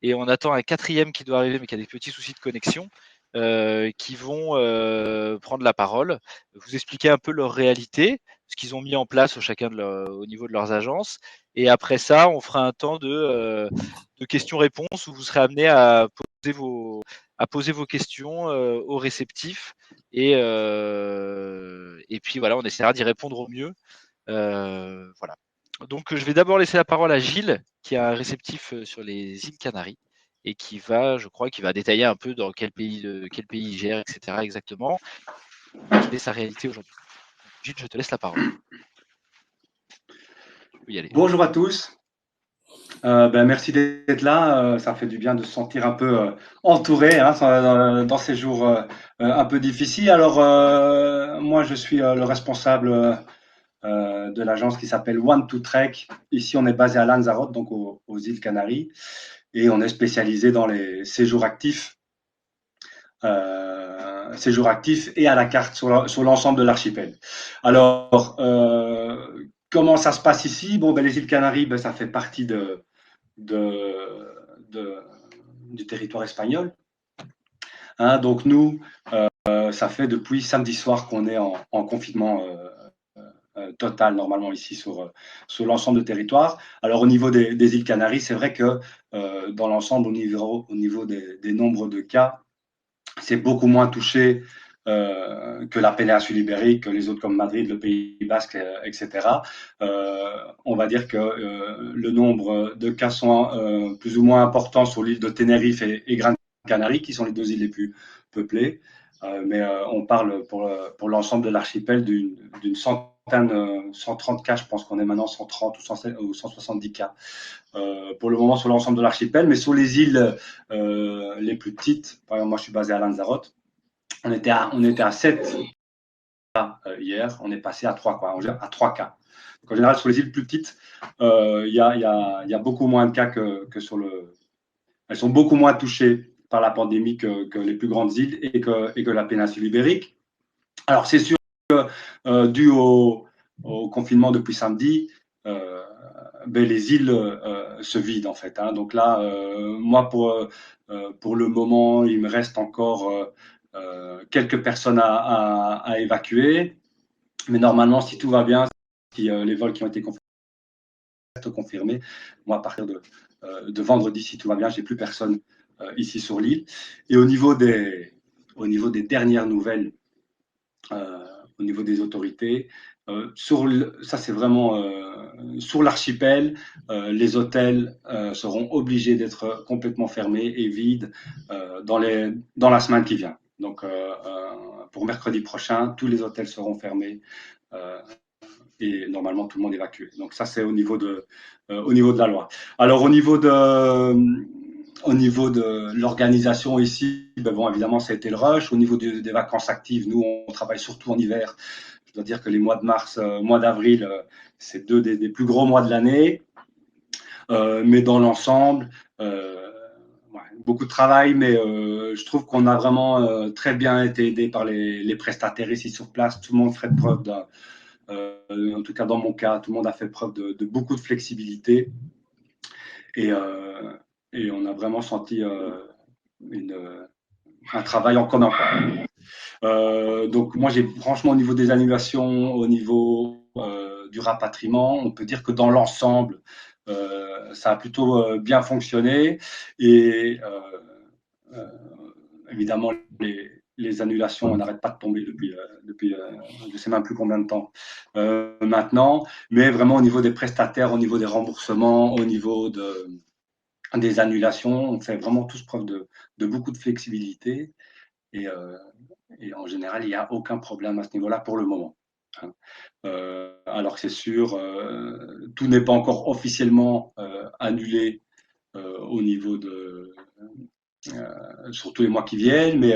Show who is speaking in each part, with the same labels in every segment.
Speaker 1: et on attend un quatrième qui doit arriver mais qui a des petits soucis de connexion, qui vont prendre la parole, vous expliquer un peu leur réalité, ce qu'ils ont mis en place chacun au niveau de leurs agences. Et après ça, on fera un temps de questions-réponses où vous serez amené à poser vos questions aux réceptifs. Et puis voilà, on essaiera d'y répondre au mieux. Voilà. Donc je vais d'abord laisser la parole à Gilles, qui a un réceptif sur les îles Canaries et je crois, qui va détailler un peu dans quel pays il gère, etc. exactement, quelle est sa réalité aujourd'hui. Gilles, je te laisse la parole. Tu peux y aller.
Speaker 2: Bonjour à tous. Merci d'être là. Ça fait du bien de se sentir un peu entouré hein, dans ces jours un peu difficiles. Alors, moi, je suis le responsable de l'agence qui s'appelle One to Trek. Ici, on est basé à Lanzarote, donc aux îles Canaries, et on est spécialisé dans les séjours actifs et à la carte sur l'ensemble de l'archipel. Alors, comment ça se passe ici? Bon, les îles Canaries, ça fait partie de, de, du territoire espagnol. Hein, donc nous, ça fait depuis samedi soir qu'on est en confinement total normalement ici sur l'ensemble du territoire. Alors au niveau des îles Canaries, c'est vrai que dans l'ensemble, au niveau des nombres de cas, c'est beaucoup moins touché que la péninsule ibérique, que les autres comme Madrid, le Pays Basque, etc. On va dire que le nombre de cas sont plus ou moins importants sur l'île de Tenerife et Gran Canaria, qui sont les deux îles les plus peuplées. Mais on parle pour l'ensemble de l'archipel d'une centaine, 130 cas, je pense qu'on est maintenant 130 ou 170 cas pour le moment sur l'ensemble de l'archipel. Mais sur les îles les plus petites, par exemple, moi je suis basé à Lanzarote, on était à 7 hier, on est passé à 3, à 3 cas. Donc, en général, sur les îles plus petites, il y a beaucoup moins de cas que sur le. Elles sont beaucoup moins touchées par la pandémie que les plus grandes îles et que la péninsule ibérique. Alors, c'est sûr que dû au confinement depuis samedi, les îles se vident en fait. Hein. Donc là, moi, pour le moment, il me reste encore quelques personnes à évacuer. Mais normalement, si tout va bien, si les vols qui ont été confirmés, moi, à partir de vendredi, si tout va bien, j'ai plus personne ici sur l'île. Et au niveau des dernières nouvelles, au niveau des autorités, ça c'est vraiment sur l'archipel, les hôtels seront obligés d'être complètement fermés et vides dans la semaine qui vient. Donc pour mercredi prochain, tous les hôtels seront fermés et normalement tout le monde évacué. Donc ça c'est au niveau de la loi. Alors au niveau de l'organisation ici, bon, évidemment, ça a été le rush. Au niveau des vacances actives, nous, on travaille surtout en hiver. Je dois dire que les mois de mars, mois d'avril, c'est deux des plus gros mois de l'année. Mais dans l'ensemble, beaucoup de travail, mais je trouve qu'on a vraiment très bien été aidé par les prestataires ici sur place. Tout le monde fait preuve en tout cas dans mon cas, tout le monde a fait preuve de beaucoup de flexibilité. Et on a vraiment senti un travail en commun. Donc moi, franchement, au niveau des annulations, au niveau du rapatriement, on peut dire que dans l'ensemble, ça a plutôt bien fonctionné. Et évidemment, les annulations, on n'arrête pas de tomber depuis je ne sais même plus combien de temps maintenant. Mais vraiment, au niveau des prestataires, au niveau des remboursements, au niveau des annulations, on fait vraiment tous preuve de beaucoup de flexibilité. Et en général, il n'y a aucun problème à ce niveau-là pour le moment. Alors que c'est sûr, tout n'est pas encore officiellement annulé au niveau sur tous les mois qui viennent, mais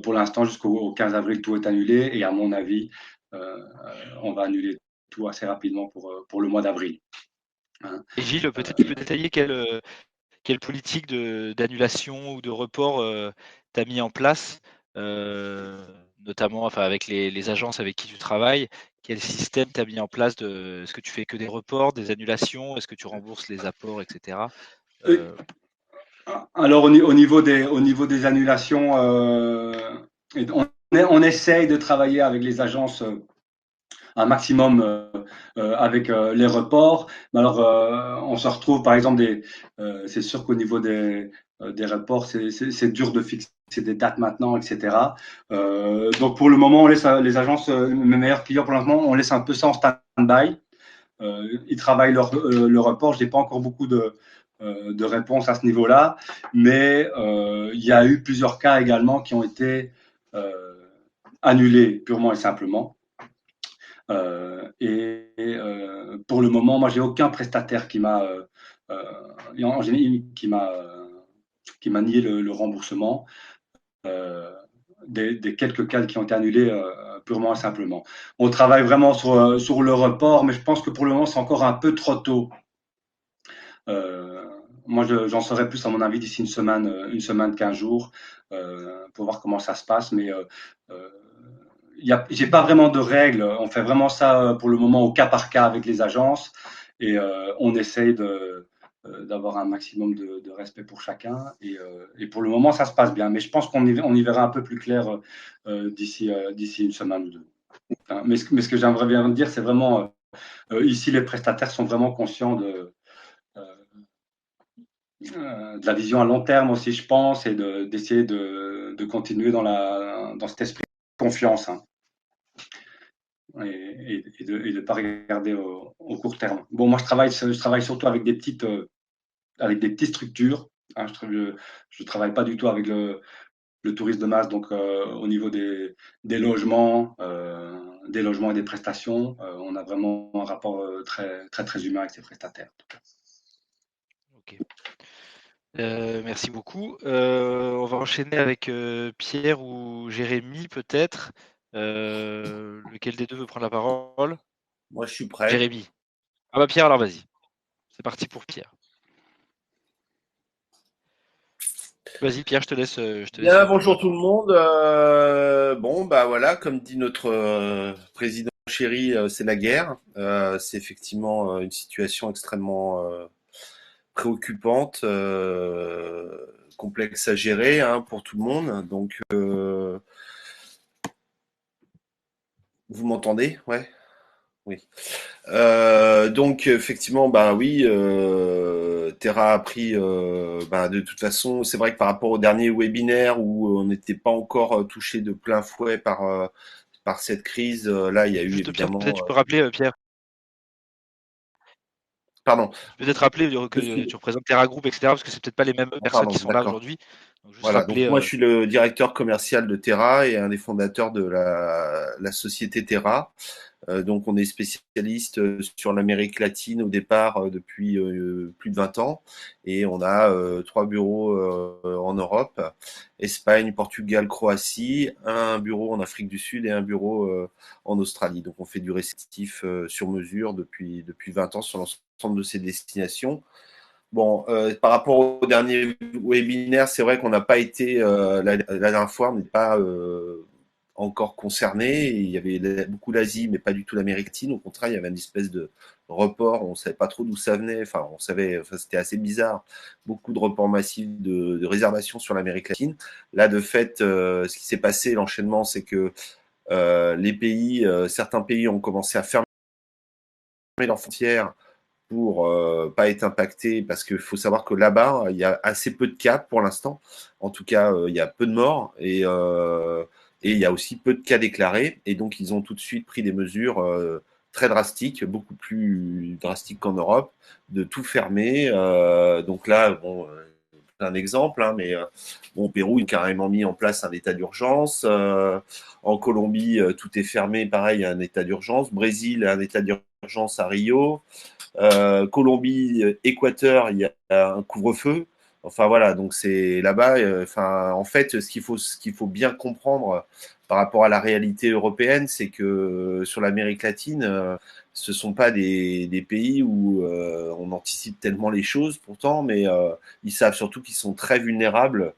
Speaker 2: pour l'instant, jusqu'au 15 avril, tout est annulé. Et à mon avis, on va annuler tout assez rapidement pour le mois d'avril. Hein.
Speaker 1: Et Gilles, peut-être tu peux détailler quelle politique d'annulation ou de report tu as mis en place, notamment enfin, avec les agences avec qui tu travailles. Quel système tu as mis en place est-ce que tu fais que des reports, des annulations? Est-ce que tu rembourses les apports, etc.
Speaker 2: Euh, Alors au niveau des annulations, on essaye de travailler avec les agences un maximum avec les reports. Mais alors, on se retrouve, par exemple, c'est sûr qu'au niveau des reports, c'est dur de fixer des dates maintenant, etc. Donc, pour le moment, on laisse les agences, mes meilleurs clients pour l'instant, on laisse un peu ça en stand-by. Ils travaillent le report. Je n'ai pas encore beaucoup de réponses à ce niveau-là, mais il y a eu plusieurs cas également qui ont été annulés purement et simplement. Pour le moment, moi, j'ai aucun prestataire qui m'a en général, qui m'a nié le remboursement des quelques cas qui ont été annulés purement et simplement. On travaille vraiment sur le report, mais je pense que pour le moment, c'est encore un peu trop tôt. Moi, j'en saurai plus, à mon avis, d'ici une semaine, 15 jours, pour voir comment ça se passe. Mais j'ai pas vraiment de règles. On fait vraiment ça pour le moment au cas par cas avec les agences et on essaye d'avoir un maximum de respect pour chacun. Et pour le moment, ça se passe bien. Mais je pense on y verra un peu plus clair d'ici une semaine ou deux. Hein, mais ce que j'aimerais bien dire, c'est vraiment ici, les prestataires sont vraiment conscients de la vision à long terme aussi, je pense, et d'essayer de continuer dans cet esprit de confiance. Hein. Et de ne pas regarder au court terme. Bon, moi, je travaille surtout avec des petites structures. Hein, je travaille pas du tout avec le tourisme de masse, donc au niveau des logements et des prestations, on a vraiment un rapport très humain avec ces prestataires.
Speaker 1: Ok. Merci beaucoup. On va enchaîner avec Pierre ou Jérémy peut-être. Lequel des deux veut prendre la parole?
Speaker 3: Moi, je suis prêt.
Speaker 1: Jérémy. Ah bah Pierre, alors vas-y. C'est parti pour Pierre. Vas-y Pierre, je te laisse.
Speaker 3: Bien, bonjour tout le monde. Bon, bah voilà, comme dit notre président chéri, c'est la guerre. C'est effectivement une situation extrêmement préoccupante, complexe à gérer hein, pour tout le monde. Donc, vous m'entendez? Ouais. Oui. Donc effectivement, bah oui, Terra a pris, bah, de toute façon, c'est vrai que par rapport au dernier webinaire où on n'était pas encore touché de plein fouet par cette crise, là il y a eu
Speaker 1: Juste Pierre, peut-être
Speaker 3: évidemment.
Speaker 1: tu peux rappeler Pierre.
Speaker 3: Pardon.
Speaker 1: Peut-être rappeler que
Speaker 3: Je suis.
Speaker 1: tu représentes Terra Group, etc. Parce que c'est peut-être pas les mêmes personnes
Speaker 3: Pardon,
Speaker 1: qui sont là
Speaker 3: d'accord.
Speaker 1: aujourd'hui. Donc juste
Speaker 3: Voilà, donc
Speaker 1: rappeler.
Speaker 3: moi je suis le directeur commercial de Terra et un des fondateurs de la société Terra. Donc on est spécialiste sur l'Amérique latine au départ depuis plus de 20 ans et on a 3 bureaux en Europe, Espagne, Portugal, Croatie, un bureau en Afrique du Sud et un bureau en Australie. Donc on fait du réceptif sur mesure depuis 20 ans sur l'ensemble de ces destinations. Bon, par rapport au dernier webinaire, c'est vrai qu'on n'a pas été, la dernière fois, on n'est pas encore concerné. Il y avait beaucoup l'Asie, mais pas du tout l'Amérique latine. Au contraire, il y avait une espèce de report. On ne savait pas trop d'où ça venait. Enfin, c'était assez bizarre. Beaucoup de reports massifs de réservations sur l'Amérique latine. Là, de fait, ce qui s'est passé, l'enchaînement, c'est que certains pays ont commencé à fermer leurs frontières pour pas être impactés, parce qu'il faut savoir que là-bas, il y a assez peu de cas pour l'instant. En tout cas, il y a peu de morts et il y a aussi peu de cas déclarés. Et donc, ils ont tout de suite pris des mesures très drastiques, beaucoup plus drastiques qu'en Europe, de tout fermer. Donc là, bon, un exemple, hein, mais bon, au Pérou, ils ont carrément mis en place un état d'urgence. En Colombie, tout est fermé, pareil, il y a un état d'urgence. Brésil, un état d'urgence à Rio. Colombie, Équateur, il y a un couvre-feu. Enfin voilà, donc c'est là-bas. Enfin, en fait, ce qu'il faut bien comprendre par rapport à la réalité européenne, c'est que sur l'Amérique latine, ce sont pas des pays où on anticipe tellement les choses pourtant, mais ils savent surtout qu'ils sont très vulnérables.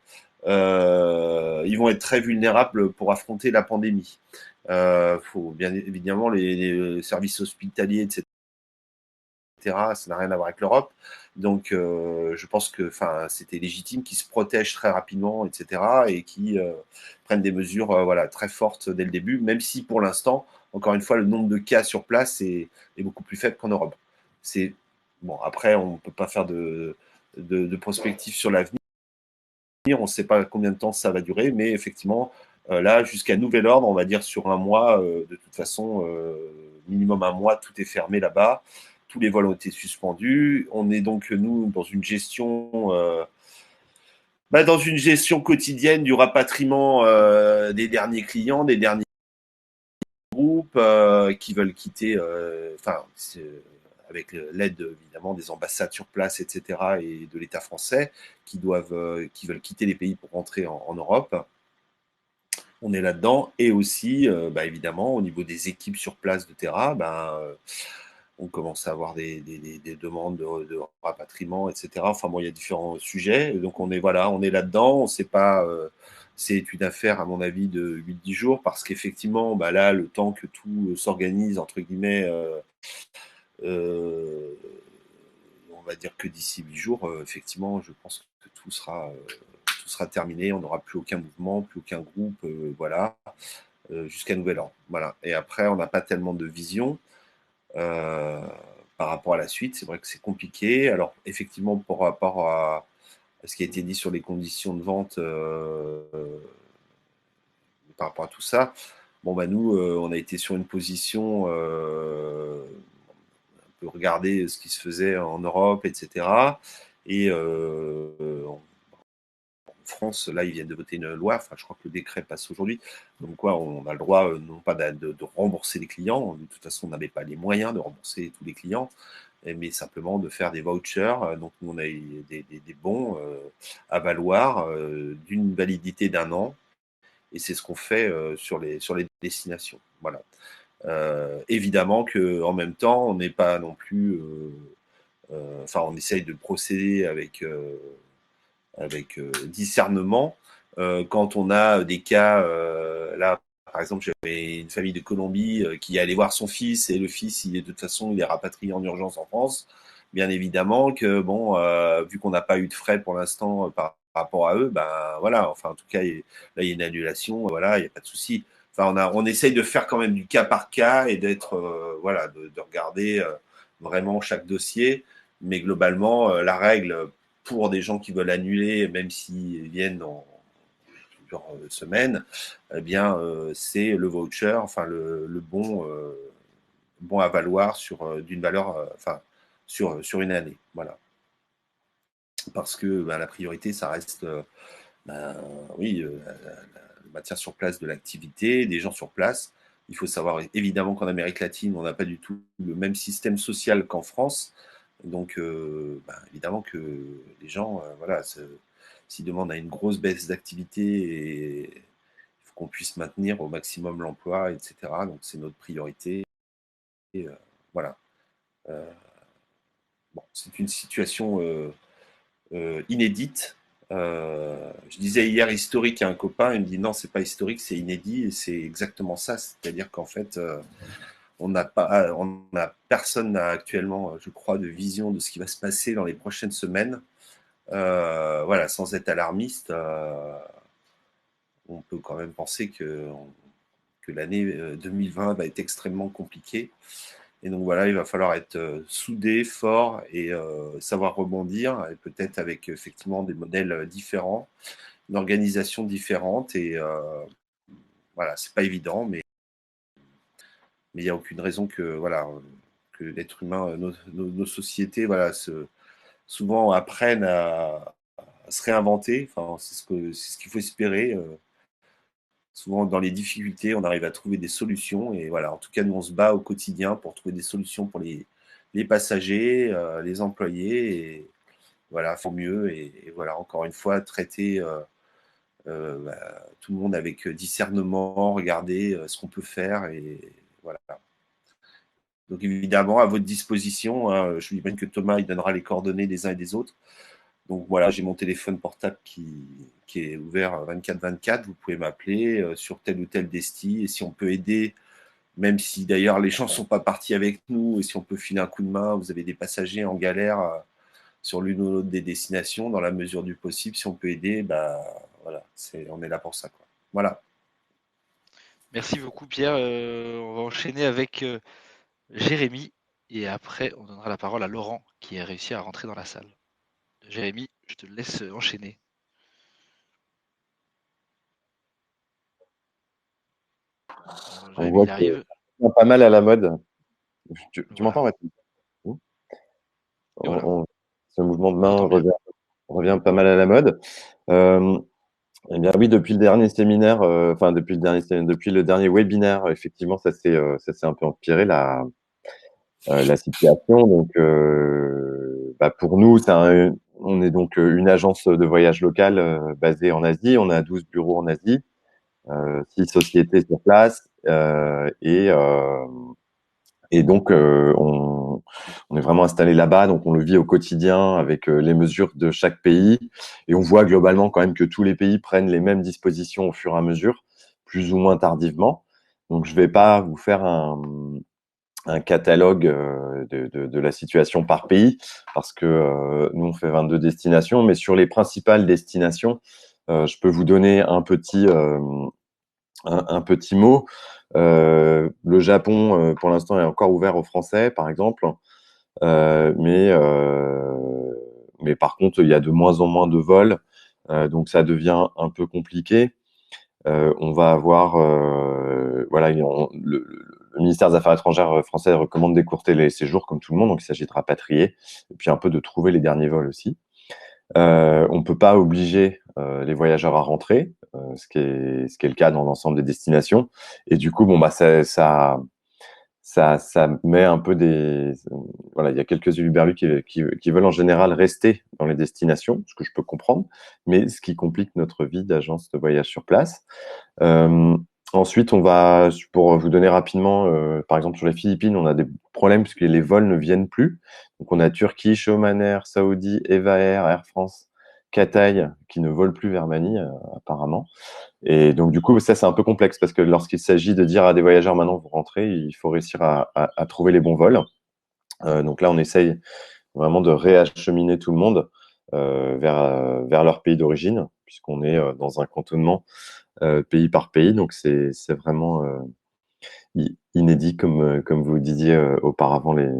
Speaker 3: Ils vont être très vulnérables pour affronter la pandémie. Faut bien évidemment les services hospitaliers, etc Ça n'a rien à voir avec l'Europe. Donc, je pense que c'était légitime qu'ils se protègent très rapidement, etc. et qu'ils prennent des mesures voilà, très fortes dès le début, même si pour l'instant, encore une fois, le nombre de cas sur place est beaucoup plus faible qu'en Europe. Bon, après, on ne peut pas faire de prospective sur l'avenir. On ne sait pas combien de temps ça va durer, mais effectivement, là, jusqu'à nouvel ordre, on va dire sur un mois, de toute façon, minimum un mois, tout est fermé là-bas. Tous les vols ont été suspendus. On est donc, nous, dans une gestion quotidienne du rapatriement des derniers clients, des derniers groupes qui veulent quitter, avec l'aide évidemment des ambassades sur place, etc., et de l'État français, qui veulent quitter les pays pour rentrer en Europe. On est là-dedans, et aussi, évidemment, au niveau des équipes sur place de terrain, on commence à avoir des demandes de rapatriement, etc. Enfin bon, il y a différents sujets, donc on est là-dedans. On ne sait pas. C'est une affaire, à mon avis, de 8-10 jours, parce qu'effectivement, là, le temps que tout s'organise, entre guillemets, on va dire que d'ici 8 jours, effectivement, je pense que tout sera terminé. On n'aura plus aucun mouvement, plus aucun groupe, voilà, jusqu'à nouvel ordre. Voilà. Et après, on n'a pas tellement de vision par rapport à la suite. C'est vrai que c'est compliqué. Alors, effectivement, par rapport à ce qui a été dit sur les conditions de vente, par rapport à tout ça, nous, on a été sur une position, on peut regarder ce qui se faisait en Europe, etc. Et en France, là, ils viennent de voter une loi, je crois que le décret passe aujourd'hui, donc quoi, on a le droit, non pas de rembourser les clients, de toute façon, on n'avait pas les moyens de rembourser tous les clients, mais simplement de faire des vouchers. Donc, nous, on a eu des bons à valoir d'une validité d'1 an, et c'est ce qu'on fait sur les destinations. Voilà. Évidemment qu'en même temps, on n'est pas non plus. On essaye de procéder avec discernement. Quand on a des cas, là, par exemple, j'avais une famille de Colombie qui allait voir son fils, et le fils, de toute façon, il est rapatrié en urgence en France. Bien évidemment que, vu qu'on n'a pas eu de frais pour l'instant par rapport à eux, voilà, en tout cas, là, il y a une annulation, voilà, il n'y a pas de souci. On essaye de faire quand même du cas par cas et d'être, voilà, de regarder vraiment chaque dossier. Mais globalement, la règle pour des gens qui veulent annuler, même s'ils viennent dans plusieurs semaines, eh bien, c'est le voucher, le bon à valoir d'une valeur, sur une année. Voilà. Parce que la priorité, ça reste, oui, le maintien sur place de l'activité, des gens sur place. Il faut savoir évidemment qu'en Amérique latine, on n'a pas du tout le même système social qu'en France. Donc, évidemment que les gens, voilà, s'ils demandent à une grosse baisse d'activité, et il faut qu'on puisse maintenir au maximum l'emploi, etc. Donc, c'est notre priorité. Et, voilà. C'est une situation inédite. Je disais hier historique à un copain, il me dit non, c'est pas historique, c'est inédit, et c'est exactement ça. C'est-à-dire qu'en fait, personne n'a actuellement, je crois, de vision de ce qui va se passer dans les prochaines semaines. Voilà, sans être alarmiste, on peut quand même penser que l'année 2020 va être extrêmement compliquée. Et donc voilà, il va falloir être soudé, fort, et savoir rebondir, et peut-être avec effectivement des modèles différents, une organisation différente. Et voilà, c'est pas évident, mais il n'y a aucune raison que l'être humain, nos sociétés, voilà, souvent apprennent à se réinventer. C'est ce qu'il faut espérer. Souvent, dans les difficultés, on arrive à trouver des solutions. Et voilà, en tout cas, nous, on se bat au quotidien pour trouver des solutions pour les passagers, les employés. Et voilà, faut mieux. Et voilà, encore une fois, traiter tout le monde avec discernement, regarder ce qu'on peut faire. Et voilà. Donc, évidemment, à votre disposition, hein, je imagine que Thomas, il donnera les coordonnées des uns et des autres. Donc voilà, j'ai mon téléphone portable qui est ouvert 24/24. Vous pouvez m'appeler sur tel ou tel desti. Et si on peut aider même si d'ailleurs les gens ne sont pas partis avec nous, et si on peut filer un coup de main, vous avez des passagers en galère sur l'une ou l'autre des destinations, dans la mesure du possible, si on peut aider, bah, voilà, on est là pour ça, quoi. Voilà.
Speaker 1: Merci beaucoup Pierre. On va enchaîner avec Jérémy et après on donnera la parole à Laurent qui a réussi à rentrer dans la salle. Jérémy, je te laisse enchaîner. Alors,
Speaker 4: On
Speaker 1: Jérémy,
Speaker 4: voit
Speaker 1: il
Speaker 4: que
Speaker 1: arrive.
Speaker 4: c'est pas mal à la mode. Tu
Speaker 1: Voilà.
Speaker 4: m'entends, Mathilde?
Speaker 1: Et voilà.
Speaker 4: Ce mouvement de
Speaker 1: On
Speaker 4: main
Speaker 1: t'entend bien.
Speaker 4: revient pas mal à la mode. Eh bien oui, depuis le dernier séminaire, depuis le dernier webinaire, effectivement, ça s'est un peu empiré la situation. Donc, pour nous, on est donc une agence de voyage locale basée en Asie. On a 12 bureaux en Asie, 6 sociétés sur place et donc, on est vraiment installé là-bas, donc on le vit au quotidien avec les mesures de chaque pays. Et on voit globalement quand même que tous les pays prennent les mêmes dispositions au fur et à mesure, plus ou moins tardivement. Donc, je ne vais pas vous faire un catalogue de la situation par pays, parce que nous, on fait 22 destinations, mais sur les principales destinations, je peux vous donner un petit mot. Le Japon, pour l'instant, est encore ouvert aux Français, par exemple. Euh, mais, euh, mais par contre, il y a de moins en moins de vols. Donc, ça devient un peu compliqué. On va avoir, voilà, le ministère des Affaires étrangères français recommande d'écourter les séjours comme tout le monde. Donc, il s'agit de rapatrier et puis un peu de trouver les derniers vols aussi. On ne peut pas obliger les voyageurs à rentrer, ce qui est le cas dans l'ensemble des destinations. Et du coup, bon, bah, ça met un peu voilà, il y a quelques huluberlus qui veulent en général rester dans les destinations, ce que je peux comprendre, mais ce qui complique notre vie d'agence de voyage sur place. Euh, Ensuite, pour vous donner rapidement, par exemple sur les Philippines, on a des problèmes puisque les vols ne viennent plus. Donc on a Turkish, Oman Air, Saudi, Eva Air, Air France, Cathay qui ne volent plus vers Manille apparemment. Et donc du coup, ça c'est un peu complexe parce que lorsqu'il s'agit de dire à des voyageurs maintenant vous rentrez, il faut réussir à trouver les bons vols. Donc là, on essaye vraiment de réacheminer tout le monde vers leur pays d'origine, puisqu'on est dans un cantonnement pays par pays. Donc, c'est vraiment inédit, comme vous disiez auparavant, les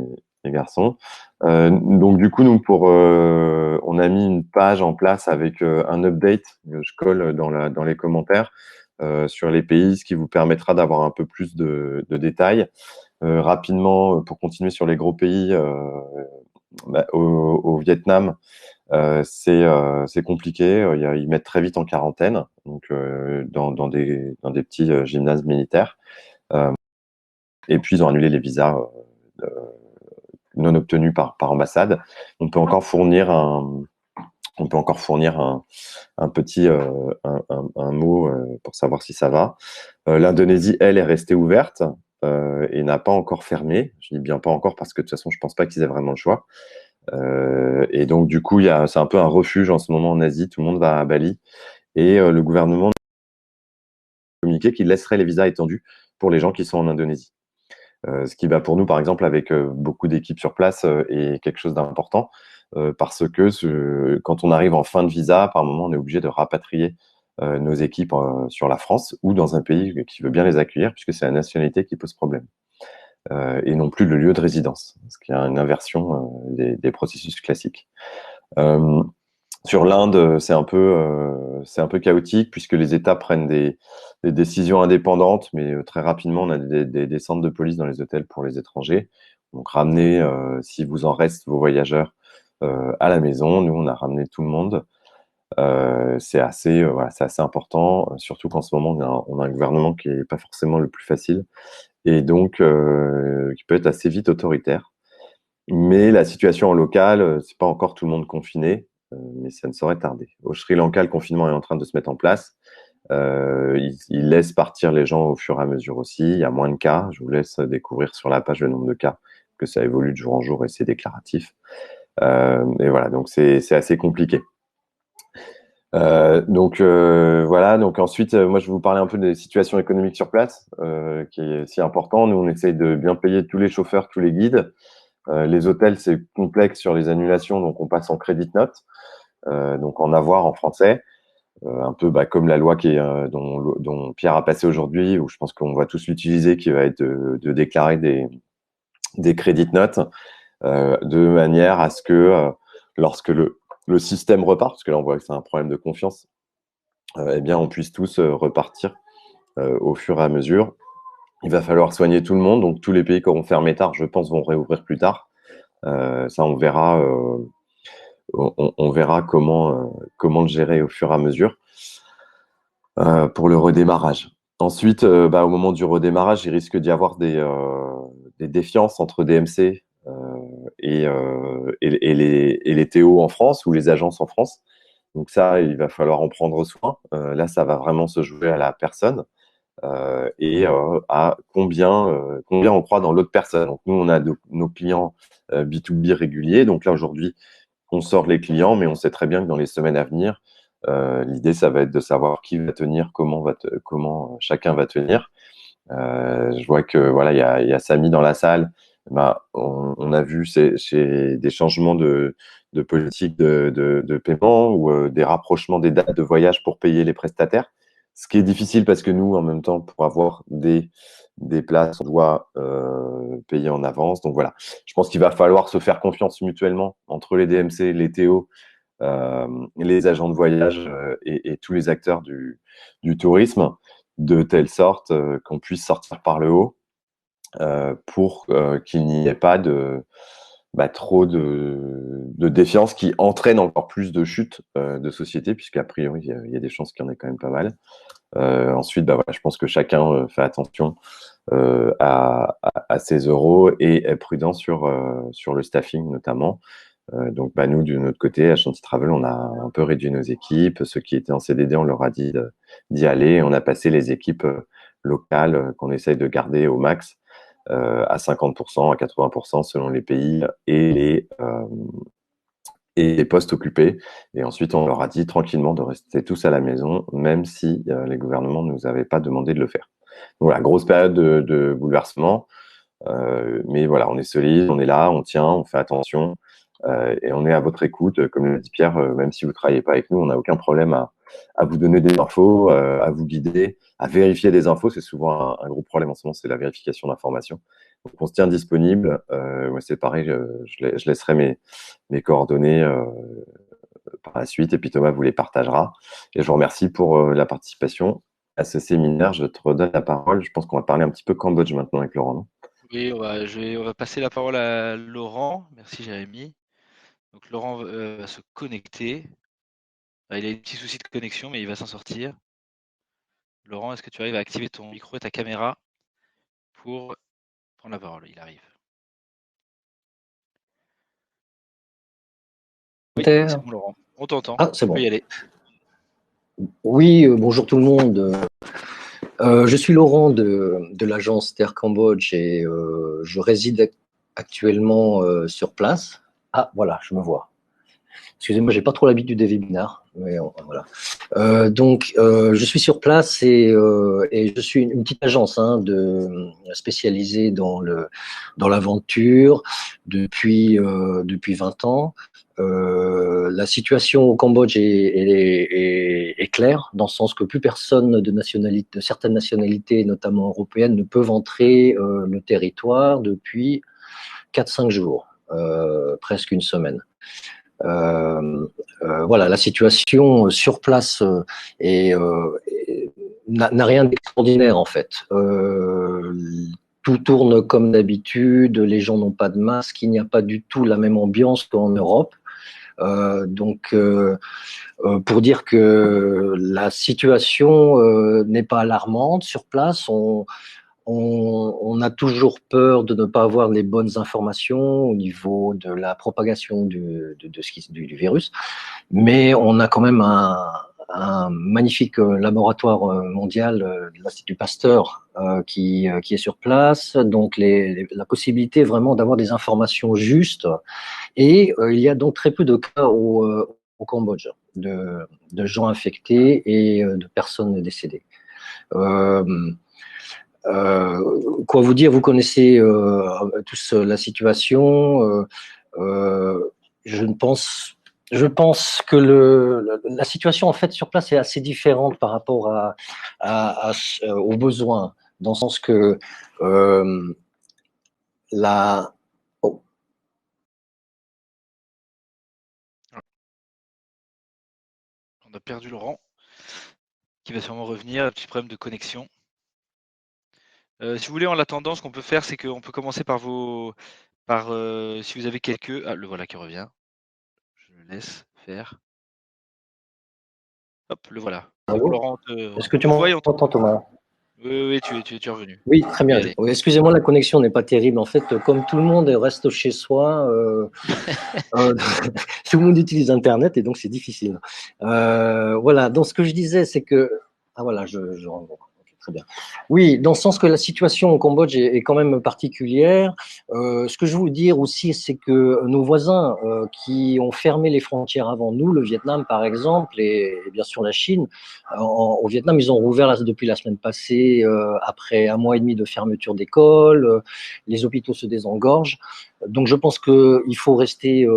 Speaker 4: garçons. Donc, du coup, on a mis une page en place avec un update que je colle dans les commentaires sur les pays, ce qui vous permettra d'avoir un peu plus de détails. Rapidement, pour continuer sur les gros pays, au Vietnam, c'est compliqué. Ils mettent très vite en quarantaine, donc dans des petits gymnases militaires. Et puis ils ont annulé les visas non obtenus par ambassade. On peut encore fournir un petit un mot pour savoir si ça va. L'Indonésie, elle, est restée ouverte et n'a pas encore fermé. Je dis bien pas encore parce que de toute façon, je pense pas qu'ils aient vraiment le choix. Et donc, du coup, c'est un peu un refuge en ce moment en Asie. Tout le monde va à Bali. Et le gouvernement a communiqué qu'il laisserait les visas étendus pour les gens qui sont en Indonésie. Ce qui, pour nous, par exemple, avec beaucoup d'équipes sur place, est quelque chose d'important. Parce que quand on arrive en fin de visa, par moment, on est obligé de rapatrier nos équipes sur la France ou dans un pays qui veut bien les accueillir, puisque c'est la nationalité qui pose problème. Et non plus le lieu de résidence, ce qui est une inversion des processus classiques. Sur l'Inde, c'est un peu chaotique puisque les États prennent des décisions indépendantes, mais très rapidement, on a des centres de police dans les hôtels pour les étrangers. Donc, ramenez, si vous en reste, vos voyageurs à la maison. Nous, on a ramené tout le monde. Voilà, c'est assez important, surtout qu'en ce moment, on a un gouvernement qui n'est pas forcément le plus facile et donc qui peut être assez vite autoritaire. Mais la situation en local, c'est pas encore tout le monde confiné, mais ça ne saurait tarder. Au Sri Lanka, le confinement est en train de se mettre en place. Il laisse partir les gens au fur et à mesure aussi. Il y a moins de cas. Je vous laisse découvrir sur la page le nombre de cas, que ça évolue de jour en jour et c'est déclaratif. Et voilà, donc c'est assez compliqué. Voilà, donc ensuite, moi je vais vous parler un peu des situations économiques sur place, qui est si important. Nous, on essaye de bien payer tous les chauffeurs, tous les guides. Les hôtels, c'est complexe sur les annulations, donc on passe en crédit note, donc en avoir en français. Un peu comme la loi dont Pierre a passé aujourd'hui, où je pense qu'on va tous l'utiliser, qui va être de déclarer des crédits notes, de manière à ce que lorsque le système repart, parce que là on voit que c'est un problème de confiance, eh bien on puisse tous repartir au fur et à mesure. Il va falloir soigner tout le monde, donc tous les pays qui auront fermé tard, je pense, vont réouvrir plus tard. Ça, on verra. On verra comment le gérer au fur et à mesure pour le redémarrage. Ensuite, au moment du redémarrage, il risque d'y avoir des défiances entre DMC et les TO en France ou les agences en France. Donc ça, il va falloir en prendre soin. Là, ça va vraiment se jouer à la personne et à combien on croit dans l'autre personne. Donc nous, on a nos clients B2B réguliers. Donc là, aujourd'hui, on sort les clients, mais on sait très bien que dans les semaines à venir, l'idée, ça va être de savoir qui va tenir, comment chacun va tenir. Je vois que voilà, il y a Samy dans la salle. On a vu chez des changements de politique de paiement ou des rapprochements des dates de voyage pour payer les prestataires. Ce qui est difficile parce que nous, en même temps, pour avoir des places, on doit payer en avance. Donc voilà, je pense qu'il va falloir se faire confiance mutuellement entre les DMC, les TO, les agents de voyage et tous les acteurs du tourisme, de telle sorte qu'on puisse sortir par le haut pour qu'il n'y ait pas trop de défiance qui entraîne encore plus de chutes de société, puisqu'a priori, il y a des chances qu'il y en ait quand même pas mal. Ensuite, voilà, je pense que chacun fait attention à ses euros et est prudent sur le staffing notamment. Donc, nous, de notre côté, à Chanty Travel, on a un peu réduit nos équipes. Ceux qui étaient en CDD, on leur a dit d'y aller. On a passé les équipes locales qu'on essaye de garder au max à 50%, à 80% selon les pays et les postes occupés. Et ensuite, on leur a dit tranquillement de rester tous à la maison, même si les gouvernements ne nous avaient pas demandé de le faire. Donc, voilà, grosse période de bouleversement. Mais voilà, on est solide, on est là, on tient, on fait attention et on est à votre écoute. Comme le dit Pierre, même si vous ne travaillez pas avec nous, on n'a aucun problème à vous donner des infos, à vous guider, à vérifier des infos. C'est souvent un gros problème en ce moment, c'est la vérification d'informations. Donc on se tient disponible. C'est pareil, je laisserai mes coordonnées par la suite et puis Thomas vous les partagera. Et je vous remercie pour la participation à ce séminaire. Je te redonne la parole. Je pense qu'on va parler un petit peu Cambodge maintenant avec Laurent, non ?
Speaker 1: Oui, on va passer la parole à Laurent. Merci Jérémy. Donc Laurent va se connecter. Il a des petits soucis de connexion, mais il va s'en sortir. Laurent, est-ce que tu arrives à activer ton micro et ta caméra pour prendre la parole? Il arrive. Oui, c'est bon Laurent. On t'entend.
Speaker 5: Ah, c'est bon.
Speaker 1: Tu peux y aller.
Speaker 5: Oui, bonjour tout le monde. Je suis Laurent de l'agence Terre Cambodge et je réside actuellement sur place. Ah, voilà, je me vois. Excusez-moi, j'ai pas trop l'habitude des webinaires, mais voilà. Je suis sur place et je suis une petite agence spécialisée dans l'aventure depuis 20 ans. La situation au Cambodge est claire, dans le sens que plus personne de certaines nationalités, notamment européennes, ne peuvent entrer le territoire depuis 4-5 jours, presque une semaine. Voilà, la situation sur place n'a rien d'extraordinaire en fait. Tout tourne comme d'habitude, les gens n'ont pas de masque, il n'y a pas du tout la même ambiance qu'en Europe. Pour dire que la situation n'est pas alarmante sur place, on a toujours peur de ne pas avoir les bonnes informations au niveau de la propagation du virus, mais on a quand même un magnifique laboratoire mondial de l'Institut Pasteur qui est sur place, donc la possibilité vraiment d'avoir des informations justes, et il y a donc très peu de cas au Cambodge. de gens infectés et de personnes décédées. Quoi vous dire, vous connaissez tous la situation. Je pense que la situation en fait sur place est assez différente par rapport aux besoins, dans le sens que la
Speaker 1: On a perdu Laurent, qui va sûrement revenir, un petit problème de connexion. Si vous voulez, en attendant, ce qu'on peut faire, c'est qu'on peut commencer par si vous avez quelques... Ah, le voilà qui revient. Je le laisse faire. Hop, le voilà. C'est bon, Laurent,
Speaker 5: Est-ce que tu
Speaker 1: on te voit et on
Speaker 5: m'entends, Thomas?
Speaker 1: Oui, tu es revenu.
Speaker 5: Oui, très bien.
Speaker 1: Allez.
Speaker 5: Excusez-moi, la connexion n'est pas terrible. En fait, comme tout le monde reste chez soi, tout le monde utilise Internet et donc c'est difficile. Voilà, donc ce que je disais, c'est que... Ah voilà, je rentre. Okay, très bien. Oui, dans le sens que la situation au Cambodge est quand même particulière. Ce que je veux dire aussi, c'est que nos voisins qui ont fermé les frontières avant nous, le Vietnam par exemple, et bien sûr la Chine, au Vietnam, ils ont rouvert depuis la semaine passée, après 1 mois et demi de fermeture d'écoles, les hôpitaux se désengorgent. Donc je pense qu'il faut rester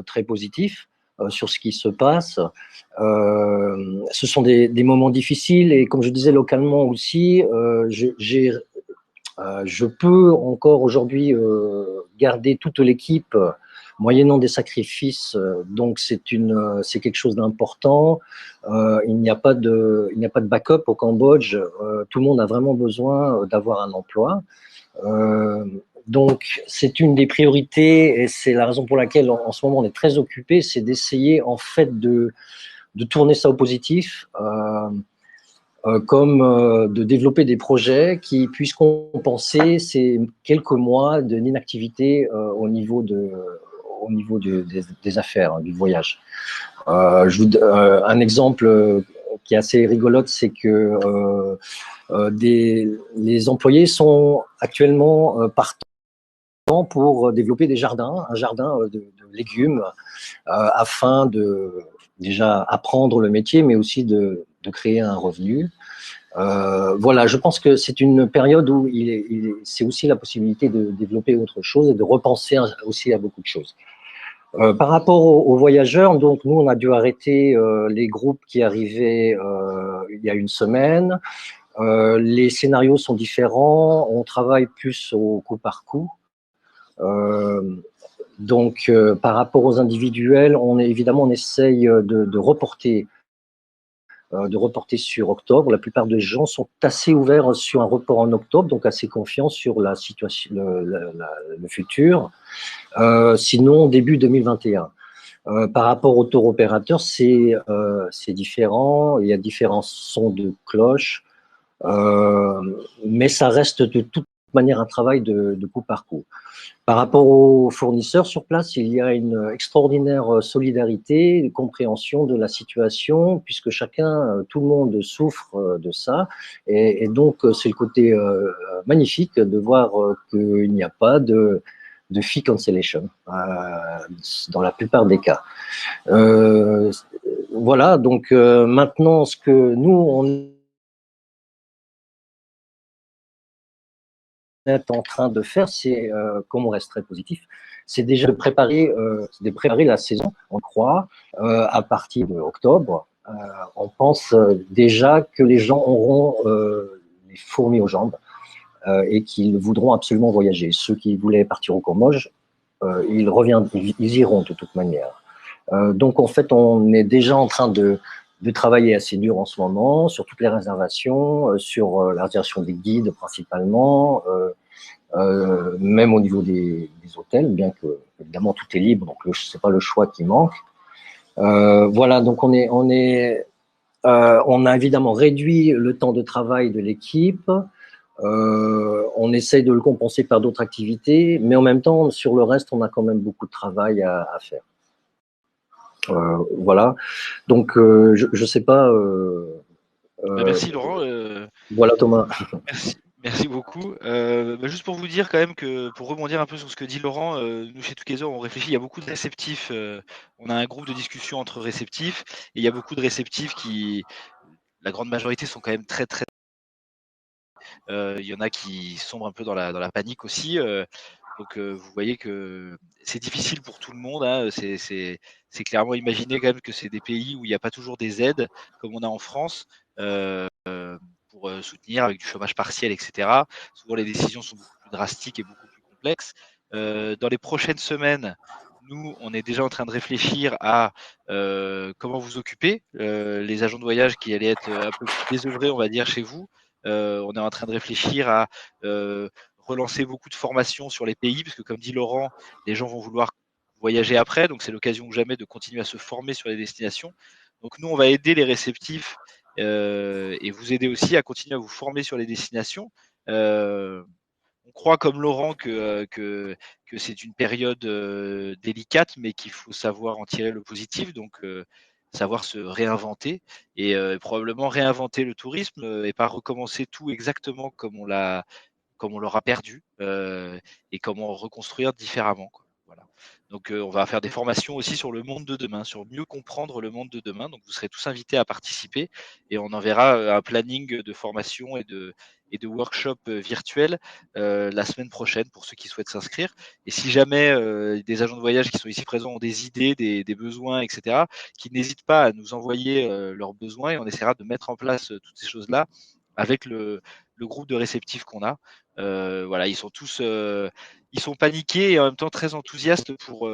Speaker 5: très positif sur ce qui se passe. Ce sont des moments difficiles et comme je disais localement aussi, je peux encore aujourd'hui garder toute l'équipe moyennant des sacrifices. Donc c'est quelque chose d'important. Il n'y a pas de backup au Cambodge. Tout le monde a vraiment besoin d'avoir un emploi. Donc, c'est une des priorités et c'est la raison pour laquelle en ce moment on est très occupé, c'est d'essayer en fait de tourner ça au positif, comme de développer des projets qui puissent compenser ces quelques mois de l'inactivité au niveau des affaires, hein, du voyage. Un exemple qui est assez rigolote, c'est que les employés sont actuellement partants pour développer des jardins, un jardin de légumes, afin de déjà apprendre le métier, mais aussi de créer un revenu. Voilà, je pense que c'est une période où c'est aussi la possibilité de développer autre chose et de repenser aussi à beaucoup de choses. Par rapport aux voyageurs, donc nous on a dû arrêter les groupes qui arrivaient il y a 1 semaine. Les scénarios sont différents, on travaille plus au coup par coup. Donc, par rapport aux individuels, on essaye de reporter sur octobre. La plupart des gens sont assez ouverts sur un report en octobre, donc assez confiants sur la situation, le futur. Sinon, début 2021. Par rapport au tour opérateur, c'est différent. Il y a différents sons de cloche, mais ça reste de toute manière un travail de coup par coup. Par rapport aux fournisseurs sur place, il y a une extraordinaire solidarité, une compréhension de la situation, puisque tout le monde souffre de ça. Et donc, c'est le côté magnifique de voir qu'il n'y a pas de fee cancellation dans la plupart des cas. Voilà, donc maintenant, ce que nous, on est en train de faire, c'est, comme on reste très positif, c'est déjà de préparer la saison, on croit, à partir d'octobre. On pense déjà que les gens auront les fourmis aux jambes et qu'ils voudront absolument voyager. Ceux qui voulaient partir au Cambodge, ils iront de toute manière. Donc en fait, on est déjà en train de travailler assez dur en ce moment sur toutes les réservations, sur la réservation des guides principalement, même au niveau des hôtels, bien que évidemment tout est libre, donc c'est pas le choix qui manque. Voilà, donc on a évidemment réduit le temps de travail de l'équipe. On essaye de le compenser par d'autres activités, mais en même temps, sur le reste, on a quand même beaucoup de travail à faire. Voilà. Donc, je sais pas.
Speaker 1: Merci Laurent.
Speaker 5: Voilà Thomas.
Speaker 1: Merci beaucoup. Juste pour vous dire quand même que, pour rebondir un peu sur ce que dit Laurent, nous chez Together, on réfléchit, il y a beaucoup de réceptifs. On a un groupe de discussion entre réceptifs, et il y a beaucoup de réceptifs qui, la grande majorité, sont quand même très très. Il y en a qui sombrent un peu dans la panique aussi. Donc vous voyez que c'est difficile pour tout le monde, hein. C'est clairement imaginer quand même que c'est des pays où il n'y a pas toujours des aides comme on a en France. Pour soutenir avec du chômage partiel, etc. Souvent, les décisions sont beaucoup plus drastiques et beaucoup plus complexes. Dans les prochaines semaines, nous, on est déjà en train de réfléchir à comment vous occuper, les agents de voyage qui allaient être un peu plus désœuvrés, on va dire, chez vous. On est en train de réfléchir à relancer beaucoup de formations sur les pays, parce que comme dit Laurent, les gens vont vouloir voyager après, donc c'est l'occasion ou jamais de continuer à se former sur les destinations. Donc nous, on va aider les réceptifs et vous aider aussi à continuer à vous former sur les destinations. On croit comme Laurent que c'est une période délicate, mais qu'il faut savoir en tirer le positif, donc savoir se réinventer et probablement réinventer le tourisme et pas recommencer tout exactement comme on l'aura perdu et comment reconstruire différemment, quoi. Voilà. Donc on va faire des formations aussi sur le monde de demain, sur mieux comprendre le monde de demain. Donc vous serez tous invités à participer et on enverra un planning de formation et de workshop virtuels la semaine prochaine pour ceux qui souhaitent s'inscrire. Et si jamais des agents de voyage qui sont ici présents ont des idées, des besoins, etc., qu'ils n'hésitent pas à nous envoyer leurs besoins et on essaiera de mettre en place toutes ces choses-là avec le groupe de réceptifs qu'on a. Voilà, ils sont tous, ils sont paniqués et en même temps très enthousiastes pour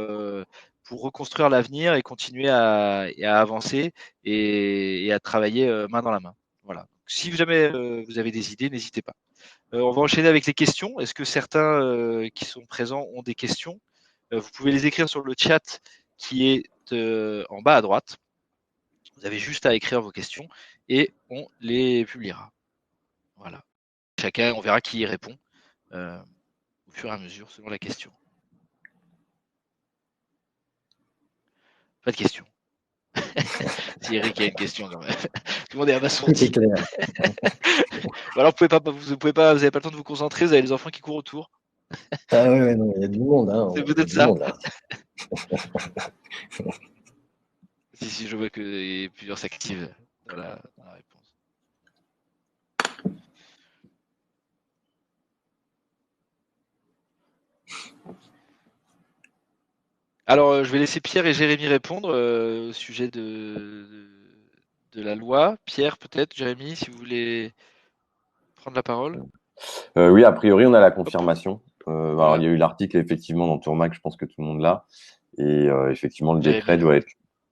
Speaker 1: reconstruire l'avenir et continuer à avancer et à travailler main dans la main. Voilà. Si jamais vous avez des idées, n'hésitez pas. On va enchaîner avec les questions. Est-ce que certains qui sont présents ont des questions? Vous pouvez les écrire sur le chat qui est en bas à droite. Vous avez juste à écrire vos questions et on les publiera. Voilà. Chacun, on verra qui y répond au fur et à mesure selon la question. Pas de question. Si Eric a une question quand même. Tout le monde est abasourdi.
Speaker 5: C'est clair.
Speaker 1: Ou alors vous n'avez pas le temps de vous concentrer, vous avez les enfants qui courent autour.
Speaker 5: Ah ouais, non, il y a du monde, hein.
Speaker 1: C'est
Speaker 5: Il y a
Speaker 1: peut-être
Speaker 5: du
Speaker 1: ça.
Speaker 5: monde, là.
Speaker 1: Si, je vois qu'il y a plusieurs s'activent dans la réponse. Alors, je vais laisser Pierre et Jérémy répondre au sujet de la loi. Pierre, peut-être, Jérémy, si vous voulez prendre la parole.
Speaker 4: Oui, a priori, on a la
Speaker 1: Hop,
Speaker 4: confirmation. Alors,
Speaker 1: voilà.
Speaker 4: il y a eu l'article effectivement dans Tourmac, je pense que tout le monde l'a. Et effectivement, le
Speaker 1: Jérémy.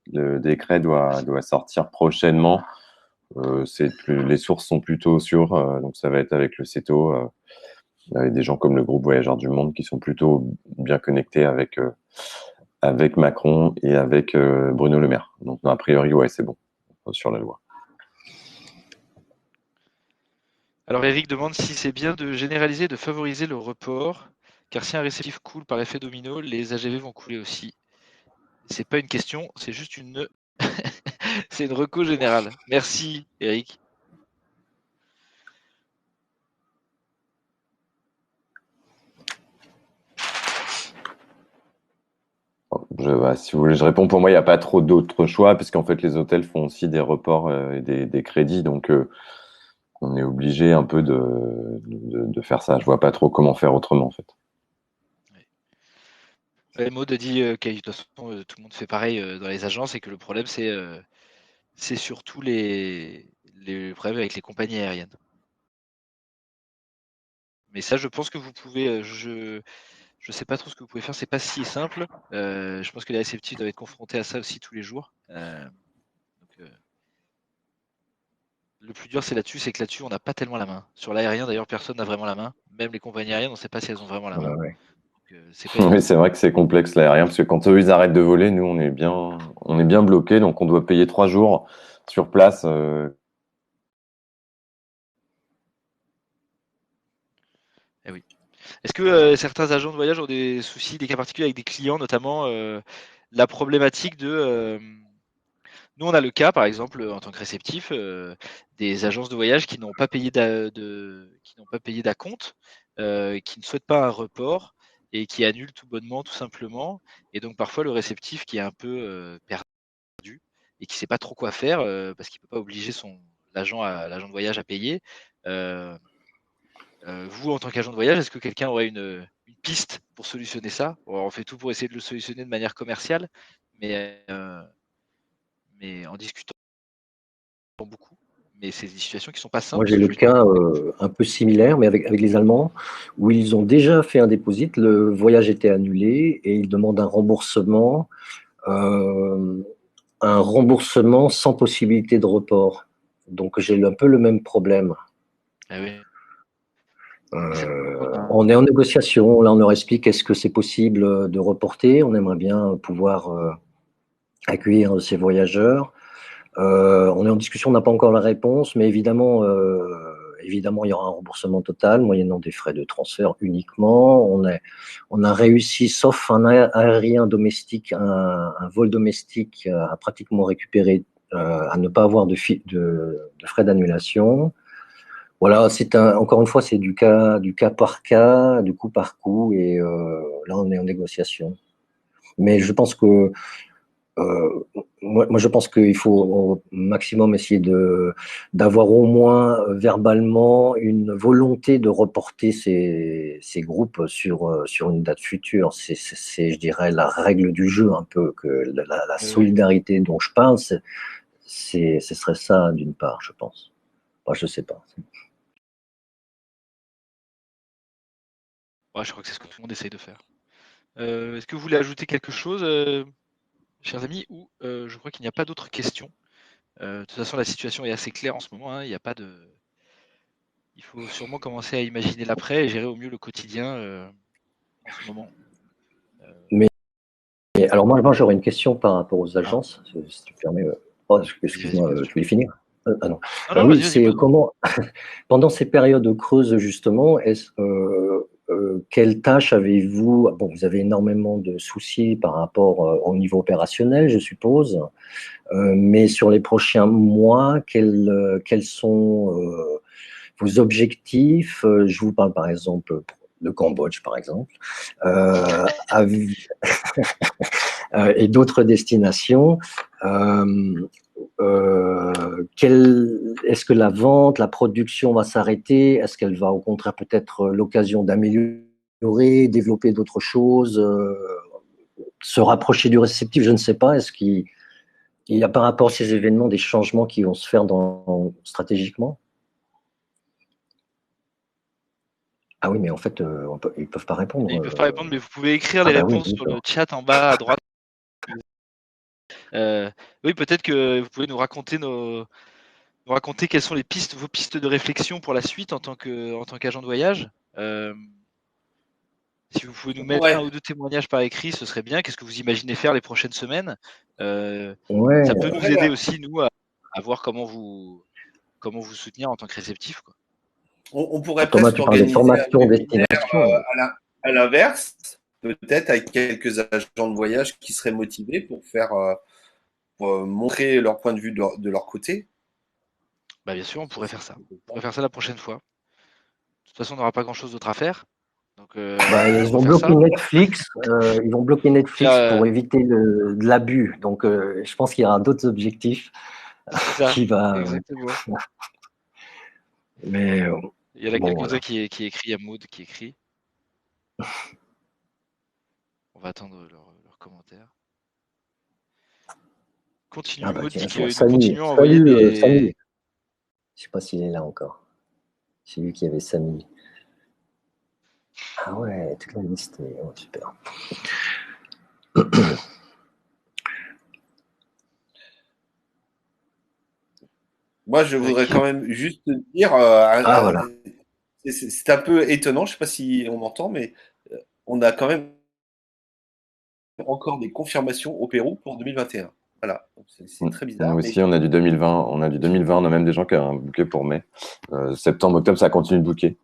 Speaker 4: décret doit sortir prochainement. Les sources sont plutôt sûres, donc ça va être avec le CETO, avec des gens comme le groupe Voyageurs du Monde qui sont plutôt bien connectés avec Macron et avec Bruno Le Maire. Donc, a priori, ouais, c'est bon sur la loi.
Speaker 1: Alors Eric demande si c'est bien de généraliser, de favoriser le report, car si un réceptif coule par effet domino, les AGV vont couler aussi. C'est pas une question, c'est juste une c'est une reco générale. Merci Eric.
Speaker 4: Si vous voulez, je réponds. Pour moi, il n'y a pas trop d'autres choix, puisqu'en fait, les hôtels font aussi des reports et des crédits. Donc, on est obligé un peu de faire ça. Je vois pas trop comment faire autrement, en fait.
Speaker 1: Maud a dit que de toute façon, tout le monde fait pareil dans les agences et que le problème, c'est surtout les problèmes avec les compagnies aériennes. Mais ça, je pense que vous pouvez, je sais pas trop ce que vous pouvez faire, c'est pas si simple. Je pense que les réceptifs doivent être confrontés à ça aussi tous les jours. Le plus dur, c'est que là-dessus, on n'a pas tellement la main. Sur l'aérien, d'ailleurs, personne n'a vraiment la main. Même les compagnies aériennes, on ne sait pas si elles ont vraiment la main.
Speaker 5: Ouais.
Speaker 1: Donc, c'est pas évident.
Speaker 4: Oui, c'est vrai que c'est complexe l'aérien, parce que quand eux, ils arrêtent de voler, nous, on est bien bloqués, donc on doit payer 3 jours sur place.
Speaker 1: Eh oui. Est-ce que certains agents de voyage ont des soucis, des cas particuliers avec des clients, notamment la problématique Nous, on a le cas, par exemple, en tant que réceptif, des agences de voyage qui n'ont pas payé d'acompte, qui ne souhaitent pas un report et qui annulent tout bonnement, tout simplement. Et donc, parfois, le réceptif qui est un peu perdu et qui ne sait pas trop quoi faire parce qu'il ne peut pas obliger l'agent de voyage à payer. Vous, en tant qu'agent de voyage, est-ce que quelqu'un aurait une piste pour solutionner ça? On fait tout pour essayer de le solutionner de manière commerciale, mais en discutant beaucoup. Mais c'est des situations qui sont pas
Speaker 5: Moi,
Speaker 1: simples.
Speaker 5: j'ai le cas un peu similaire, mais avec les Allemands, où ils ont déjà fait un déposit, le voyage était annulé et ils demandent un remboursement sans possibilité de report. Donc, j'ai un peu le même problème.
Speaker 1: Ah oui.
Speaker 5: On est en négociation. Là, on leur explique est-ce que c'est possible de reporter. On aimerait bien pouvoir accueillir ces voyageurs. On est en discussion, on n'a pas encore la réponse, mais évidemment, il y aura un remboursement total, moyennant des frais de transfert uniquement. On a réussi, sauf un aérien domestique, un vol domestique, à pratiquement récupérer, à ne pas avoir de frais d'annulation. Voilà, encore une fois, c'est du cas par cas, du coup par coup, et là, on est en négociation. Mais je pense que moi, je pense qu'il faut au maximum essayer d'avoir au moins verbalement une volonté de reporter ces groupes sur une date future. C'est, je dirais, la règle du jeu un peu, que la solidarité dont je parle, ce serait ça d'une part, je pense. Enfin, je sais pas.
Speaker 1: Ouais, je crois que c'est ce que tout le monde essaye de faire. Est-ce que vous voulez ajouter quelque chose, chers amis, ou je crois qu'il n'y a pas d'autres questions. De toute façon, la situation est assez claire en ce moment. Hein, il faut sûrement commencer à imaginer l'après et gérer au mieux le quotidien en ce moment.
Speaker 5: Mais alors moi, j'aurais une question par rapport aux agences, si tu permets. Excuse-moi, tu voulais finir? Ah non.
Speaker 1: Non,
Speaker 5: Oui,
Speaker 1: vas-y,
Speaker 5: c'est comment, pendant ces périodes creuses, justement, quelles tâches avez-vous? Bon, vous avez énormément de soucis par rapport au niveau opérationnel, je suppose, mais sur les prochains mois, quels sont vos objectifs? Je vous parle par exemple de Cambodge, par exemple, et d'autres destinations. Est-ce que la vente, la production va s'arrêter? Est-ce qu'elle va au contraire peut-être l'occasion d'améliorer, développer d'autres choses, se rapprocher du réceptif? Je ne sais pas. Est-ce qu'il y a par rapport à ces événements des changements qui vont se faire stratégiquement? Ah oui, mais en fait, ils ne peuvent pas répondre.
Speaker 1: Ils ne peuvent pas répondre, mais vous pouvez écrire les
Speaker 5: oui,
Speaker 1: réponses sur le chat en bas à droite. Oui, peut-être que vous pouvez nous raconter quelles sont vos pistes de réflexion pour la suite en tant qu'agent de voyage. Si vous pouvez nous mettre un ou deux témoignages par écrit, ce serait bien. Qu'est-ce que vous imaginez faire les prochaines semaines? Ça peut nous aider aussi, nous, à voir comment vous soutenir en tant que réceptif, quoi.
Speaker 3: On pourrait
Speaker 5: Thomas,
Speaker 3: presque
Speaker 5: tu parles de
Speaker 3: organiser
Speaker 5: formation,
Speaker 3: un webinaire
Speaker 5: destination.
Speaker 3: à l'inverse, peut-être avec quelques agents de voyage qui seraient motivés pour montrer leur point de vue de leur côté.
Speaker 1: Bah, bien sûr, on pourrait faire ça. On pourrait faire ça la prochaine fois. De toute façon, on n'aura pas grand-chose d'autre à faire. Donc,
Speaker 5: ils vont bloquer Netflix. Ils vont bloquer Netflix pour éviter de l'abus. Donc, je pense qu'il y aura d'autres objectifs qui va.
Speaker 1: Exactement.
Speaker 5: Mais
Speaker 1: il y en a quelques-uns qui écrit, il y a Maud qui écrit. On va attendre leurs commentaires. Continue. Maud dit que nous continuons à envoyer des.
Speaker 5: Samy. Je ne sais pas s'il est là encore. J'ai vu qu'il y avait Samy. Ah ouais, toute la liste. Oh, super.
Speaker 3: Moi, je voudrais quand même juste dire,
Speaker 5: voilà.
Speaker 3: c'est un peu étonnant, je ne sais pas si on m'entend, mais on a quand même encore des confirmations au Pérou pour 2021. Voilà, c'est très bizarre.
Speaker 4: Nous aussi, on a du 2020. On a même des gens qui ont booké pour mai. Septembre, octobre, ça continue de booker.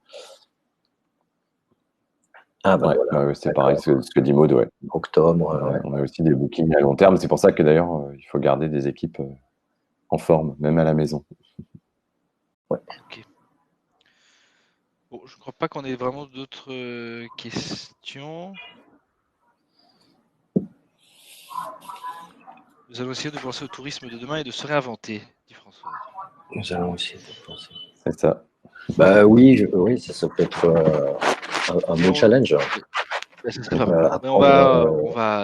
Speaker 5: Ah, bah
Speaker 4: Ouais,
Speaker 5: voilà.
Speaker 4: ouais, c'est pareil, ce que dit Maud, ouais.
Speaker 5: Octobre.
Speaker 4: On a aussi des bookings à long terme. C'est pour ça que d'ailleurs, il faut garder des équipes en forme, même à la maison.
Speaker 1: Ok. Bon, je ne crois pas qu'on ait vraiment d'autres questions. Nous allons essayer de penser au tourisme de demain et de se réinventer, dit Françoise.
Speaker 5: Nous allons essayer de penser.
Speaker 4: C'est ça.
Speaker 5: Bah oui, oui, ça peut être un bon challenge.
Speaker 1: Ça serait pas mal. Mais on va,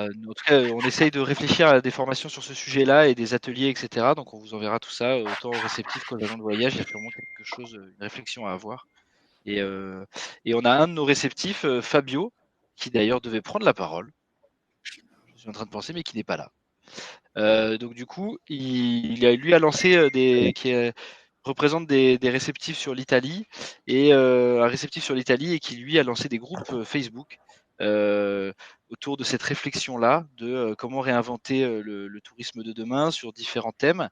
Speaker 1: en tout cas, on essaye de réfléchir à des formations sur ce sujet-là et des ateliers, etc. Donc on vous enverra tout ça, autant aux réceptifs qu'aux agents de voyage. Il y a clairement quelque chose, une réflexion à avoir. Et on a un de nos réceptifs, Fabio, qui d'ailleurs devait prendre la parole. Je suis en train de penser, mais qui n'est pas là. Donc du coup, lui a lancé qui représente des réceptifs sur l'Italie et un réceptif sur l'Italie et qui lui a lancé des groupes Facebook autour de cette réflexion-là de comment réinventer le tourisme de demain sur différents thèmes.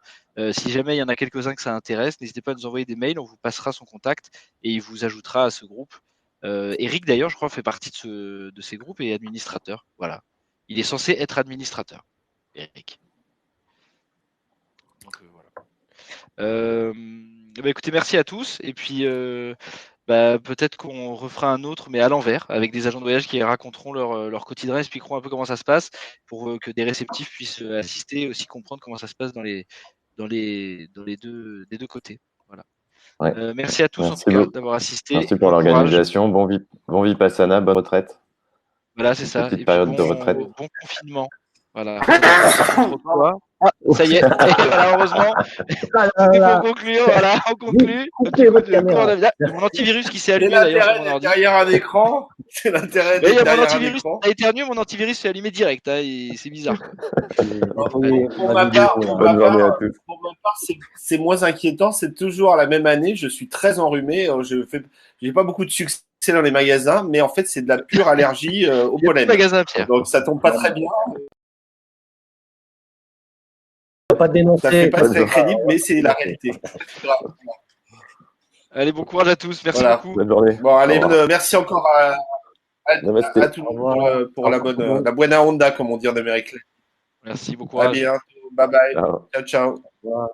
Speaker 1: Si jamais il y en a quelques-uns que ça intéresse, n'hésitez pas à nous envoyer des mails, on vous passera son contact et il vous ajoutera à ce groupe. Eric d'ailleurs, je crois, fait partie de ces groupes et est administrateur. Voilà. Il est censé être administrateur, Eric. Donc voilà. Bah, écoutez, merci à tous. Et puis peut-être qu'on refera un autre, mais à l'envers, avec des agents de voyage qui raconteront leur quotidien, expliqueront un peu comment ça se passe, pour que des réceptifs puissent assister et aussi comprendre comment ça se passe des deux côtés. Voilà.
Speaker 4: Ouais.
Speaker 1: Merci à tous en
Speaker 4: Merci
Speaker 1: tout cas
Speaker 4: beaucoup.
Speaker 1: d'avoir assisté.
Speaker 4: Merci pour
Speaker 1: Bon courage.
Speaker 4: l'organisation. Bon Vipassana, bonne retraite.
Speaker 1: Voilà, c'est ça.
Speaker 4: Petite
Speaker 1: Et puis
Speaker 4: période de retraite.
Speaker 1: bon confinement. Voilà. Trop de fois. Ça y est. Et voilà, heureusement. Pour conclure, voilà, on conclut.
Speaker 5: Coupez votre caméra.
Speaker 1: Il y a mon antivirus qui s'est
Speaker 3: C'est
Speaker 1: allumé d'ailleurs sur
Speaker 3: l'intérêt
Speaker 1: mon
Speaker 3: d'être
Speaker 1: ordi.
Speaker 3: derrière un écran. C'est l'intérêt
Speaker 1: Il y
Speaker 3: d'être
Speaker 1: a mon
Speaker 3: derrière un
Speaker 1: antivirus
Speaker 3: écran.
Speaker 1: a éternué, mon antivirus s'est allumé direct. Hein, c'est bizarre. Quoi.
Speaker 3: Pour ma part,
Speaker 4: Bonne journée à tous.
Speaker 3: pour ma part, c'est moins inquiétant. C'est toujours la même année. Je suis très enrhumé. J'ai pas beaucoup de succès dans les magasins, mais en fait, c'est de la pure allergie au
Speaker 1: Il y a plus de
Speaker 3: pollen.
Speaker 1: magasin, Pierre.
Speaker 3: Donc, ça tombe pas très bien.
Speaker 5: Pas dénoncer.
Speaker 3: Ça fait pas très crédible, mais c'est la réalité.
Speaker 1: Allez, bon courage à tous. Merci
Speaker 3: Voilà.
Speaker 1: beaucoup.
Speaker 4: Bonne journée.
Speaker 3: Bon, allez, merci encore
Speaker 4: Namasté.
Speaker 3: à tout le monde pour la buena onda, comme on dit en Amérique.
Speaker 1: Merci, bon
Speaker 3: À
Speaker 1: courage.
Speaker 3: bientôt. Bye bye.
Speaker 4: Ciao.
Speaker 3: Ciao, ciao.